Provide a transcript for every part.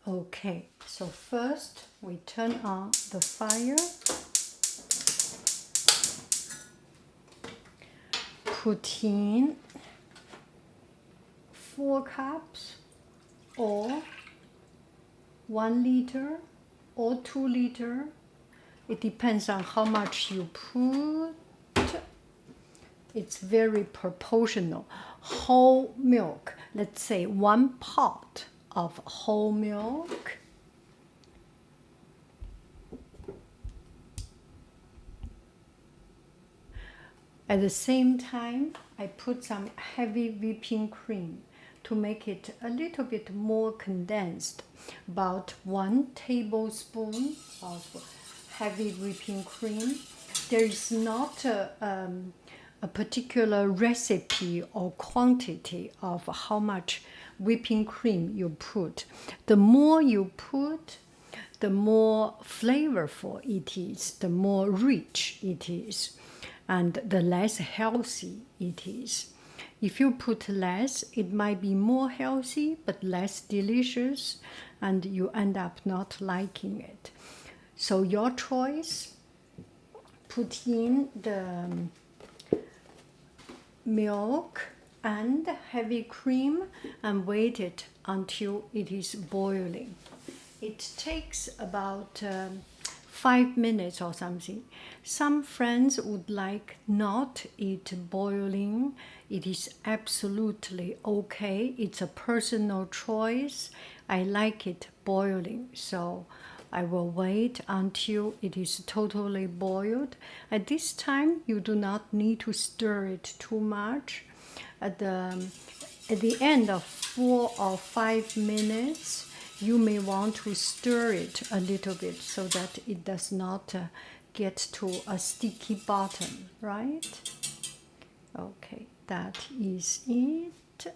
Okay, so first we turn on the fire, put in 4 cups or 1 liter or 2 liter. It depends on how much you put. It's very proportional. Whole milk, let's say 1 pot of whole milk. At the same time, I put some heavy whipping cream to make it a little bit more condensed. About 1 tablespoon of heavy whipping cream. There is not a particular recipe or quantity of how much whipping cream you put. The more you put, the more flavorful it is, the more rich it is, and the less healthy it is. If you put less, it might be more healthy but less delicious, and you end up not liking it. So your choice. Put in the milk and heavy cream and wait it until it is boiling. It takes about 5 minutes or something. Some friends would like not it boiling. It is absolutely okay. It's a personal choice. I like it boiling, so I will wait until it is totally boiled. At this time, you do not need to stir it too much. At the end of 4 or 5 minutes, you may want to stir it a little bit so that it does not get to a sticky bottom, right? Okay, that is it.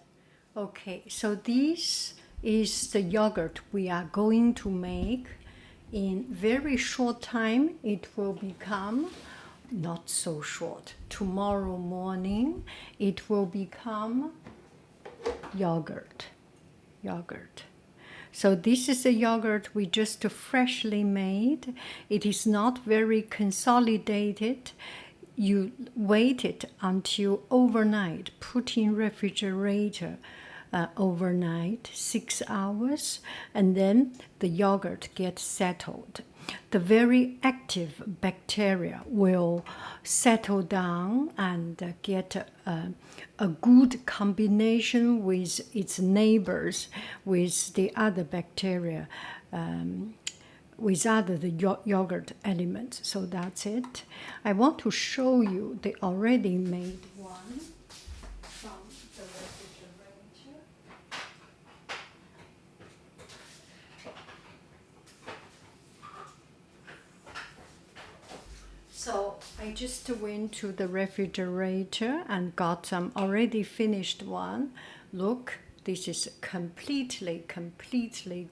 Okay, so this is the yogurt we are going to make. In very short time, it will become, not so short, tomorrow morning, it will become yogurt. So this is a yogurt we just freshly made. It is not very consolidated. You wait it until overnight, put in refrigerator overnight, 6 hours, and then the yogurt gets settled. The very active bacteria will settle down and get a good combination with its neighbors, with the other bacteria, with the yogurt elements. So that's it. I want to show you the already made one from the refrigerator. So I just went to the refrigerator and got some already finished one. Look, this is completely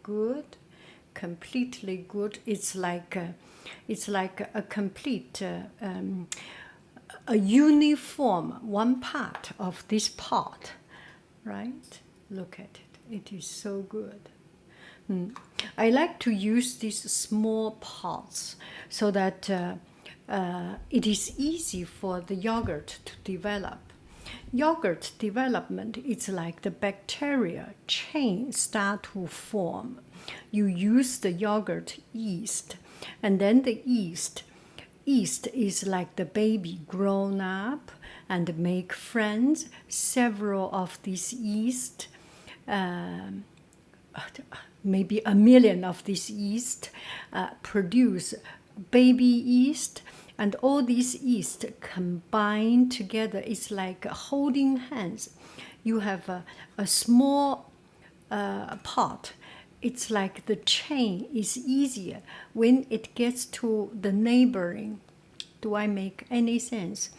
good. Completely good. It's like a complete, a uniform one part of this pot, right? Look at it. It is so good. I like to use these small pots so that it is easy for the yogurt to develop. Yogurt development is like the bacteria chain start to form. You use the yogurt yeast, and then the yeast is like the baby grown up and make friends. Several of these yeast, maybe 1 million of these yeast, produce baby yeast, and all these yeast combine together. It's like holding hands. You have a small pot. It's like the chain is easier when it gets to the neighboring. Do I make any sense?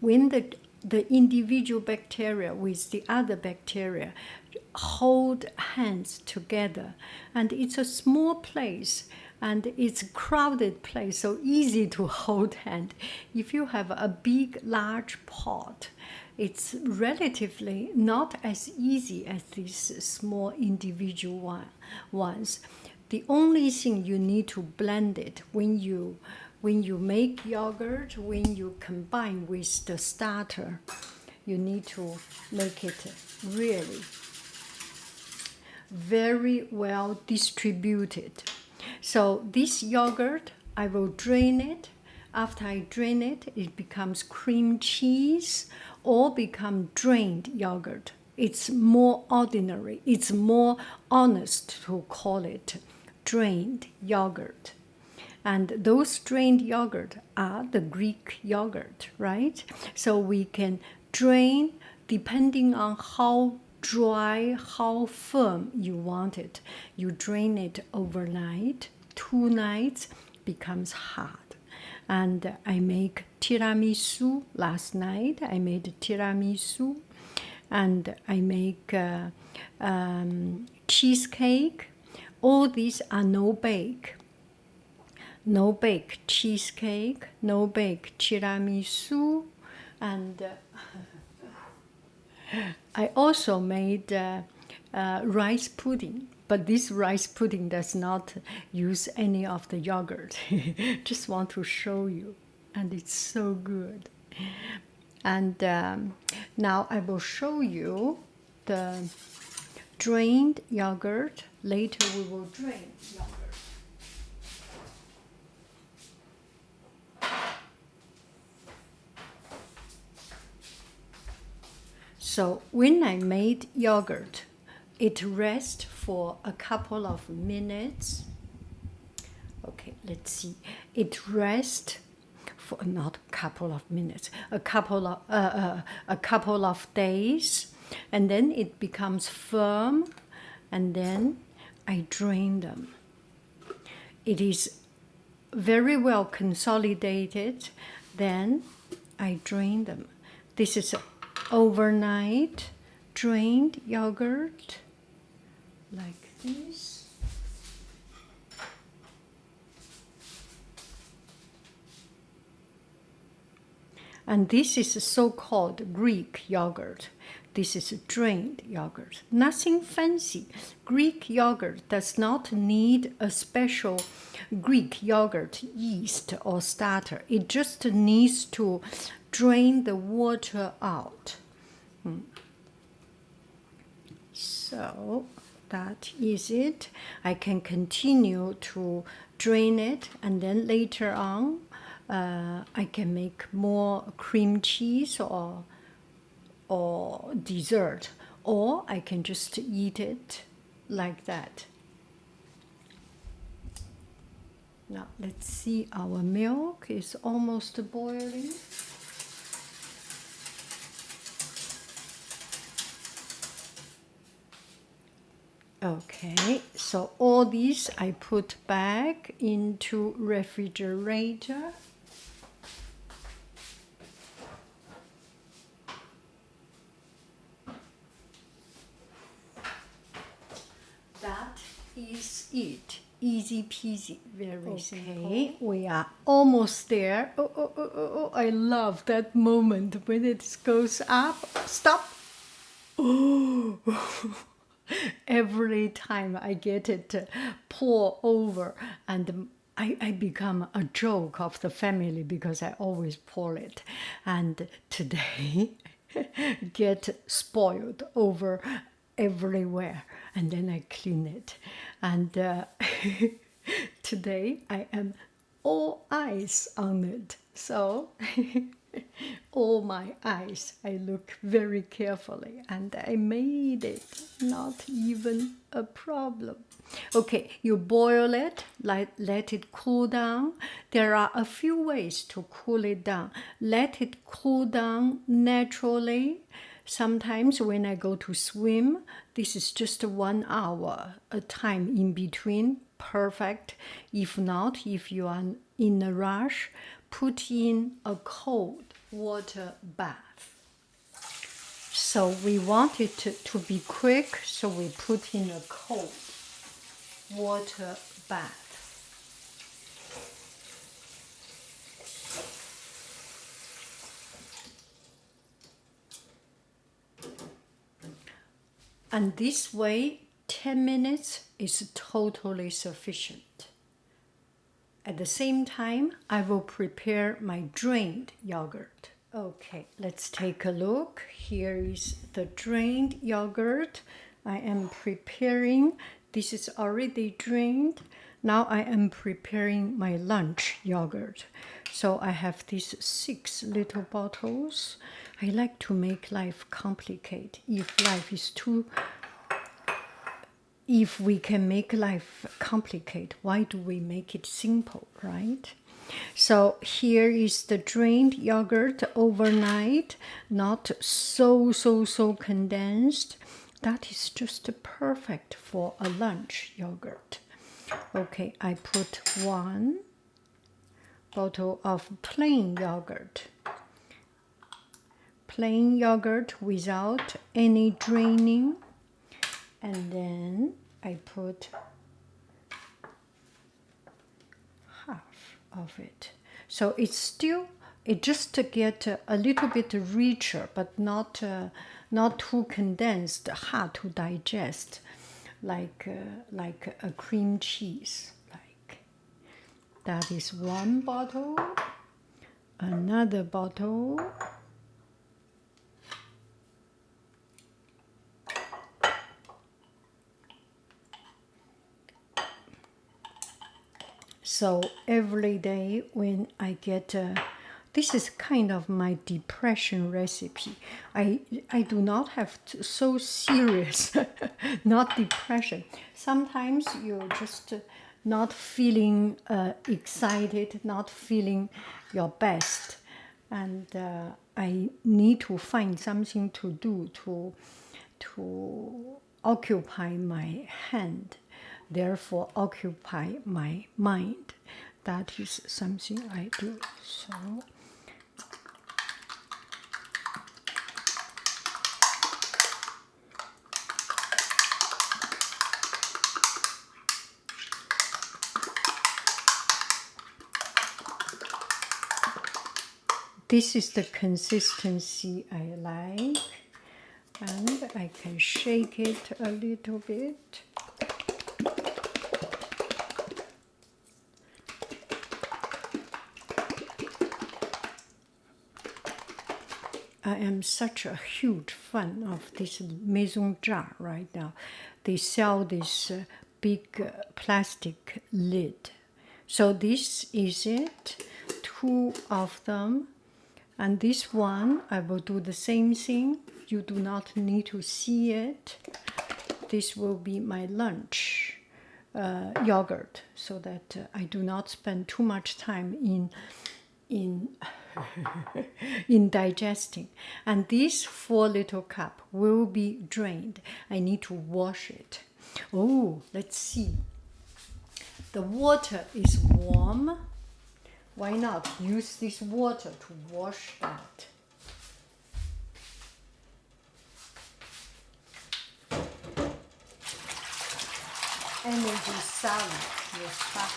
When the individual bacteria with the other bacteria hold hands together, and it's a small place, and it's a crowded place, so easy to hold hand. If you have a big, large pot, it's relatively not as easy as these small individual ones. The only thing you need to blend it when you make yogurt, when you combine with the starter, you need to make it really very well distributed. So this yogurt, I will drain it. After I drain it, it becomes cream cheese or become drained yogurt. It's more ordinary. It's more honest to call it drained yogurt. And those drained yogurt are the Greek yogurt, right? So we can drain depending on how dry, how firm you want it. You drain it overnight, 2 nights, becomes hard. And I make tiramisu last night. I made tiramisu, and I make cheesecake. All these are no bake. No bake cheesecake, no bake tiramisu, and I also made rice pudding. But this rice pudding does not use any of the yogurt. Just want to show you, and it's so good. And now I will show you the drained yogurt. Later we will drain yogurt. So when I made yogurt, it rests for a couple of minutes. Okay, let's see. It rests for not a couple of minutes, a couple of days, and then it becomes firm, and then I drain them. It is very well consolidated. Then I drain them. This is overnight drained yogurt, like this. And this is so-called Greek yogurt. This is drained yogurt. Nothing fancy. Greek yogurt does not need a special Greek yogurt yeast or starter. It just needs to drain the water out. So that is it. I can continue to drain it, and then later on I can make more cream cheese or dessert, or I can just eat it like that. Now let's see, our milk is almost boiling. Okay, so all these I put back into refrigerator. That is it. Easy peasy, very simple. Okay, we are almost there. Oh, I love that moment when it goes up. Stop. Oh. Every time I get it pour over, and I become a joke of the family because I always pour it. And today, get spoiled over everywhere. And then I clean it. And today, I am all eyes on it. So all my eyes, I look very carefully, and I made it not even a problem. Okay, you boil it, let it cool down. There are a few ways to cool it down. Let it cool down naturally. Sometimes when I go to swim, this is just 1 hour, a time in between, perfect. If not, if you are in a rush, put in a cold water bath. So we want it to be quick, so we put in a cold water bath. And this way, 10 minutes is totally sufficient. At the same time, I will prepare my drained yogurt. Okay, let's take a look. Here is the drained yogurt. I am preparing. This is already drained. Now I am preparing my lunch yogurt. So I have these 6 little bottles. I like to make life complicated. If we can make life complicated, why do we make it simple, right? So here is the drained yogurt overnight, not so condensed. That is just perfect for a lunch yogurt. Okay, I put 1 bottle of plain yogurt. Plain yogurt without any draining. And then I put half of it. So it just get a little bit richer, but not too condensed, hard to digest, like a cream cheese. Like that is 1 bottle. Another bottle. So every day when I get, this is kind of my depression recipe. I do not have so serious, not depression. Sometimes you're just not feeling excited, not feeling your best. And I need to find something to do to occupy my hand, therefore occupy my mind. That is something I do. So this is the consistency I like, and I can shake it a little bit. I am such a huge fan of this mason jar right now. They sell this big plastic lid. So this is it, 2 of them. And this one, I will do the same thing. You do not need to see it. This will be my lunch yogurt, so that I do not spend too much time in digesting. And this 4 little cup will be drained. I need to wash it. Oh, let's see. The water is warm. Why not use this water to wash that? Energy salad will suck.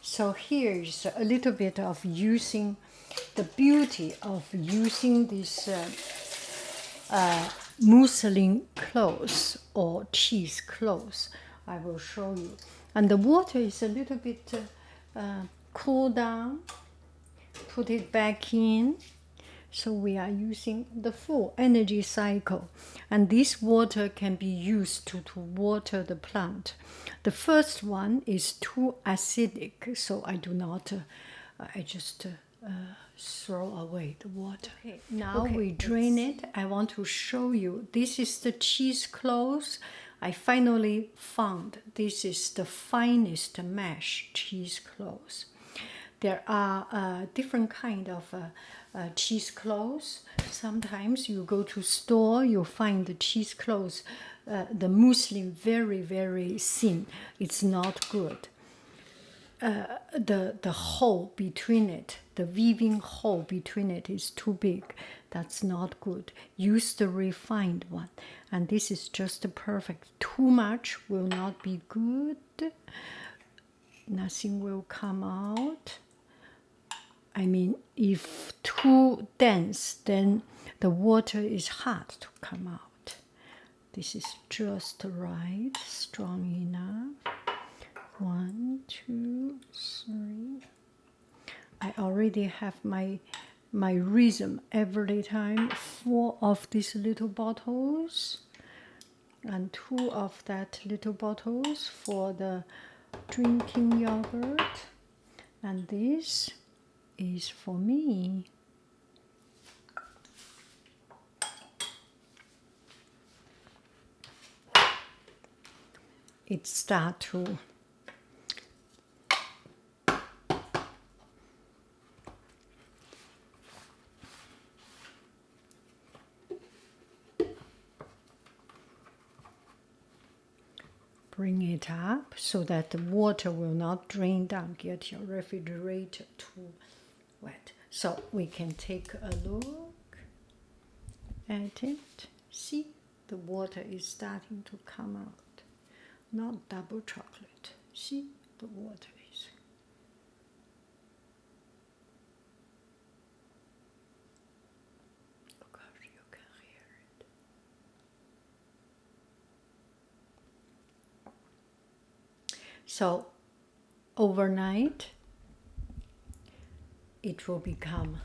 So here is a little bit of using the beauty of using this muslin cloth or cheese cloth. I will show you. And the water is a little bit cool down. Put it back in. So we are using the full energy cycle. And this water can be used to water the plant. The first one is too acidic, so I do not, I just throw away the water. Okay, now we drain it. I want to show you. This is the cheesecloth. I finally found this is the finest mesh cheesecloth. There are different kind of cheesecloths. Sometimes you go to store, you find the cheesecloths, the muslin very, very thin. It's not good. The hole between it, the weaving hole between it is too big. That's not good. Use the refined one. And this is just perfect. Too much will not be good. Nothing will come out. I mean, if too dense, then the water is hard to come out. This is just right, strong enough. 1, 2, 3. I already have my rhythm every time. 4 of these little bottles and 2 of that little bottles for the drinking yogurt, and this is for me. It starts to bring it up so that the water will not drain down, get your refrigerator too wet. So we can take a look at it. See, the water is starting to come out. Not double chocolate. See, the water is. Oh gosh, you can hear it. So overnight, it will become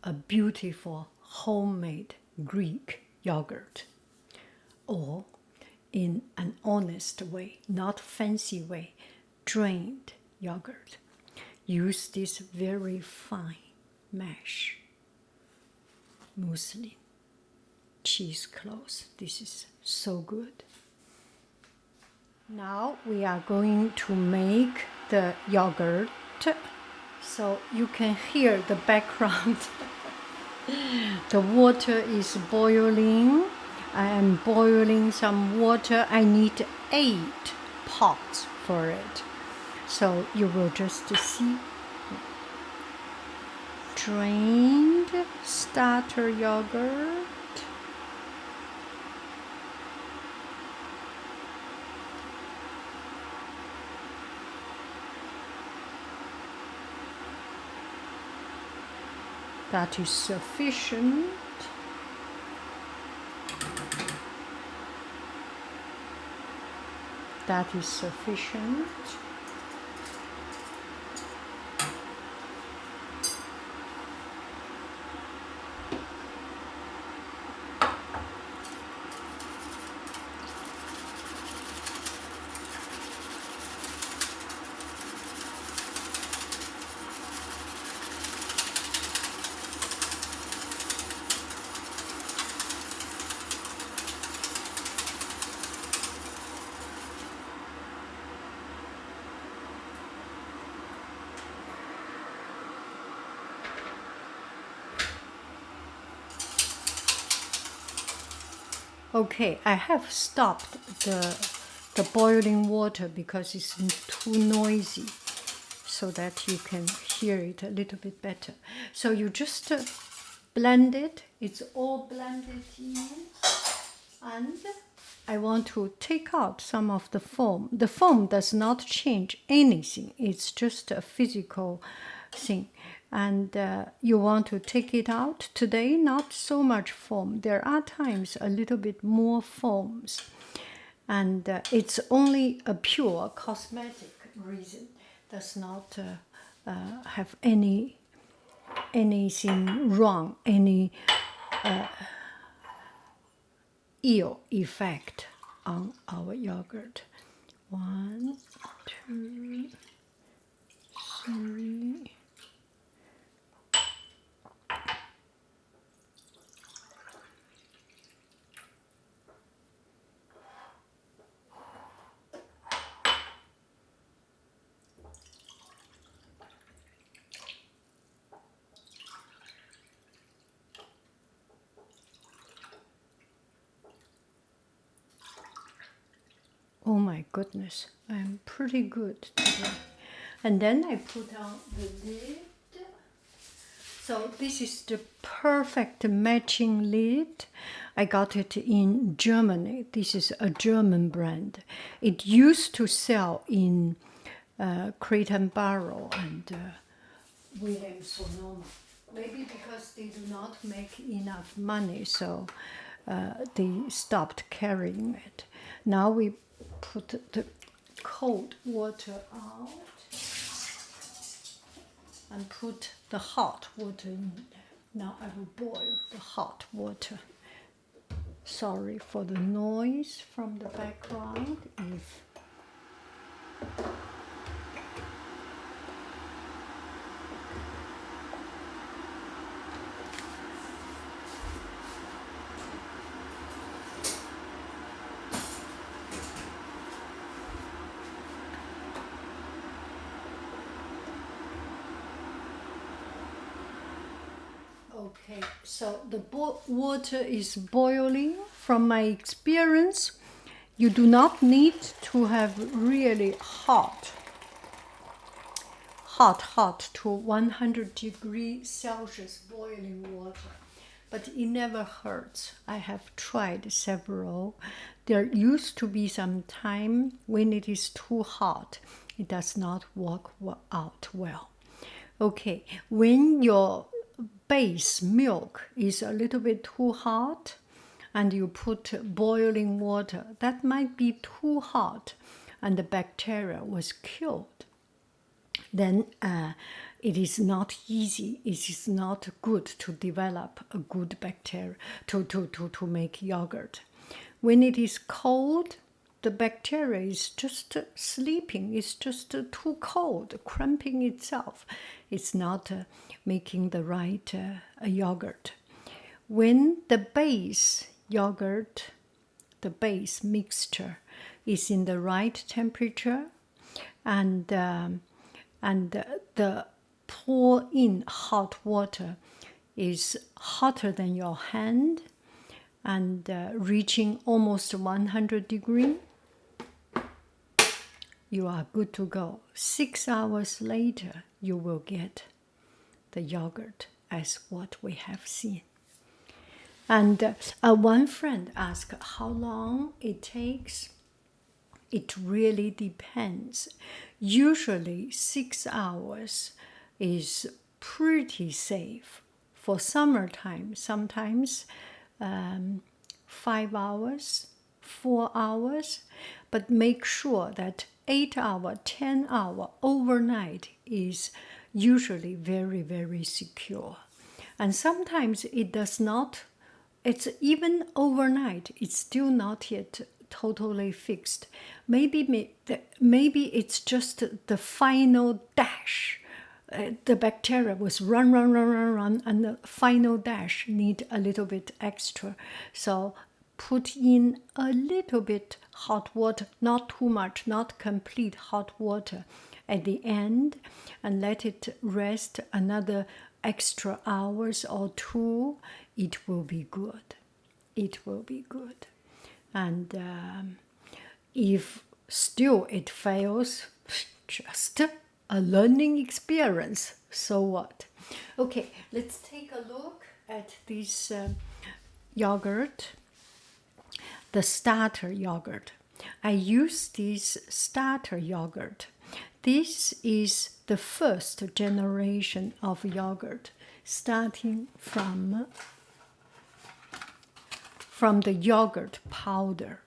a beautiful homemade Greek yogurt, or in an honest way, not fancy way, drained yogurt. Use this very fine mesh muslin cheesecloth. This is so good. Now we are going to make the yogurt. So you can hear the background. The water is boiling. I am boiling some water. I need 8 pots for it. So you will just see drained starter yogurt. That is sufficient. That is sufficient. Okay, I have stopped the boiling water because it's too noisy, so that you can hear it a little bit better. So you just blend it. It's all blended in, and I want to take out some of the foam. The foam does not change anything. It's just a physical thing. And you want to take it out today, not so much foam. There are times a little bit more foams. And it's only a pure cosmetic reason. Does not have anything wrong, any ill effect on our yogurt. 1, 2, 3. Oh my goodness, I'm pretty good today. And then I put on the lid. So this is the perfect matching lid. I got it in Germany. This is a German brand. It used to sell in Crate and Barrel and Williams Sonoma. Maybe because they do not make enough money, so they stopped carrying it. Now we put the cold water out and put the hot water in there. Now I will boil the hot water. Sorry for the noise from the background. Okay, so the water is boiling. From my experience, you do not need to have really hot to 100 degrees Celsius boiling water, but it never hurts. I have tried several. There used to be some time when it is too hot, it does not work out well. Okay, when your base milk is a little bit too hot and you put boiling water, that might be too hot and the bacteria was killed. Then it is not easy, it is not good to develop a good bacteria to make yogurt. When it is cold, the bacteria is just sleeping, it's just too cold, cramping itself. It's not making the right yogurt. When the base yogurt, the base mixture is in the right temperature and the pour in hot water is hotter than your hand and reaching almost 100 degrees, you are good to go. 6 hours later, you will get the yogurt as what we have seen. And one friend asked how long it takes. It really depends. Usually 6 hours is pretty safe. For summertime, sometimes 5 hours, 4 hours, but make sure that 8 hour, 10 hour overnight is usually very, very secure. And sometimes it does not, it's even overnight, it's still not yet totally fixed. Maybe it's just the final dash. The bacteria was run, and the final dash need a little bit extra. So put in a little bit hot water, not too much, not complete hot water at the end, and let it rest another extra hours or 2. It will be good. It will be good. And if still it fails, just a learning experience. So what? Okay, let's take a look at this yogurt, the starter yogurt. I use this starter yogurt. This is the first generation of yogurt, starting from the yogurt powder.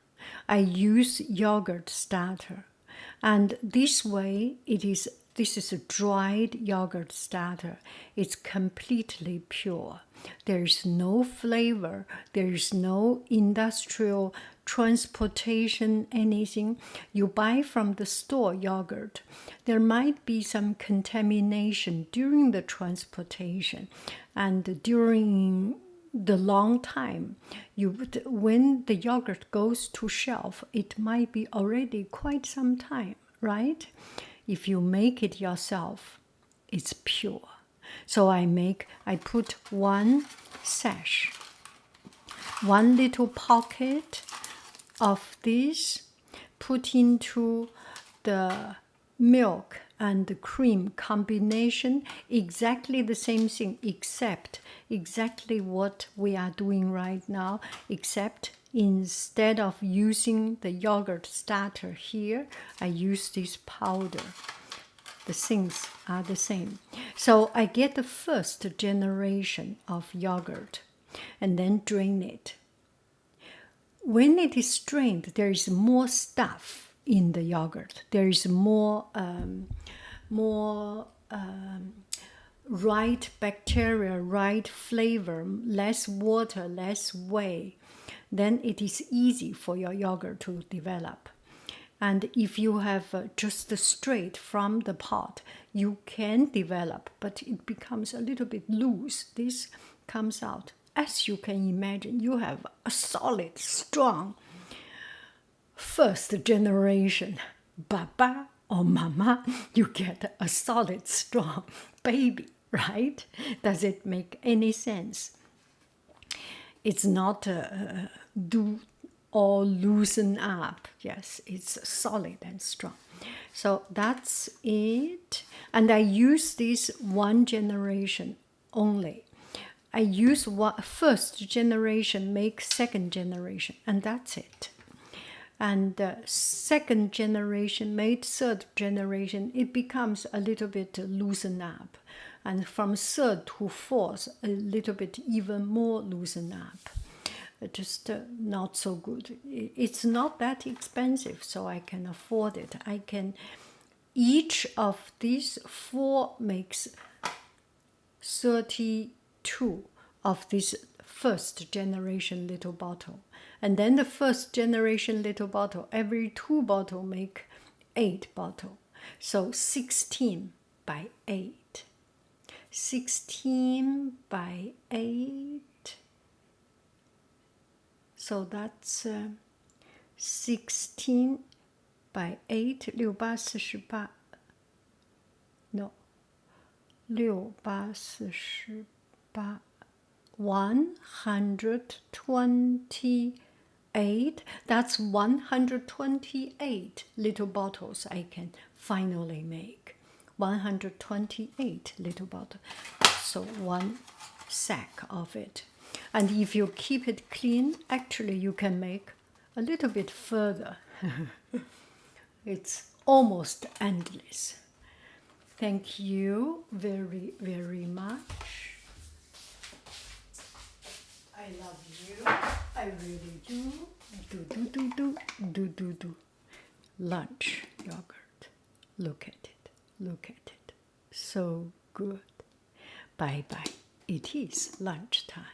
I use yogurt starter, and this way this is a dried yogurt starter. It's completely pure. There's no flavor, there's no industrial transportation, anything. You buy from the store yogurt, there might be some contamination during the transportation and during the long time. When the yogurt goes to shelf, it might be already quite some time, right? If you make it yourself, it's pure. So I put one sash, one little pocket of this, put into the milk and the cream combination, exactly the same thing, except exactly what we are doing right now, except instead of using the yogurt starter here, I use this powder. The things are the same. So I get the first generation of yogurt and then drain it. When it is strained, there is more stuff in the yogurt. There is more right bacteria, right flavor, less water, less whey. Then it is easy for your yogurt to develop. And if you have just straight from the pot, you can develop, but it becomes a little bit loose. This comes out. As you can imagine, you have a solid, strong first generation Baba or Mama. You get a solid, strong baby, right? Does it make any sense? It's not do all loosen up. Yes, it's solid and strong. So that's it. And I use this one generation only. I use first generation, make second generation, and that's it. And second generation made third generation, it becomes a little bit loosen up. And from third to fourth, a little bit even more loosen up. Just not so good. It's not that expensive, so I can afford it. Each of these 4 makes 32 of this first generation little bottle. And then the first generation little bottle, every 2 bottle make 8 bottle. So 16 by 8. 16 by 8. So that's 16 by 8, 6 8 48. No, 6 8 48. 128. That's 128 little bottles I can finally make. 128 little bottles. So 1 sack of it. And if you keep it clean, actually you can make a little bit further. It's almost endless. Thank you very, very much. I love you. I really do. Do. Lunch yogurt. Look at it. Look at it. So good. Bye bye. It is lunchtime.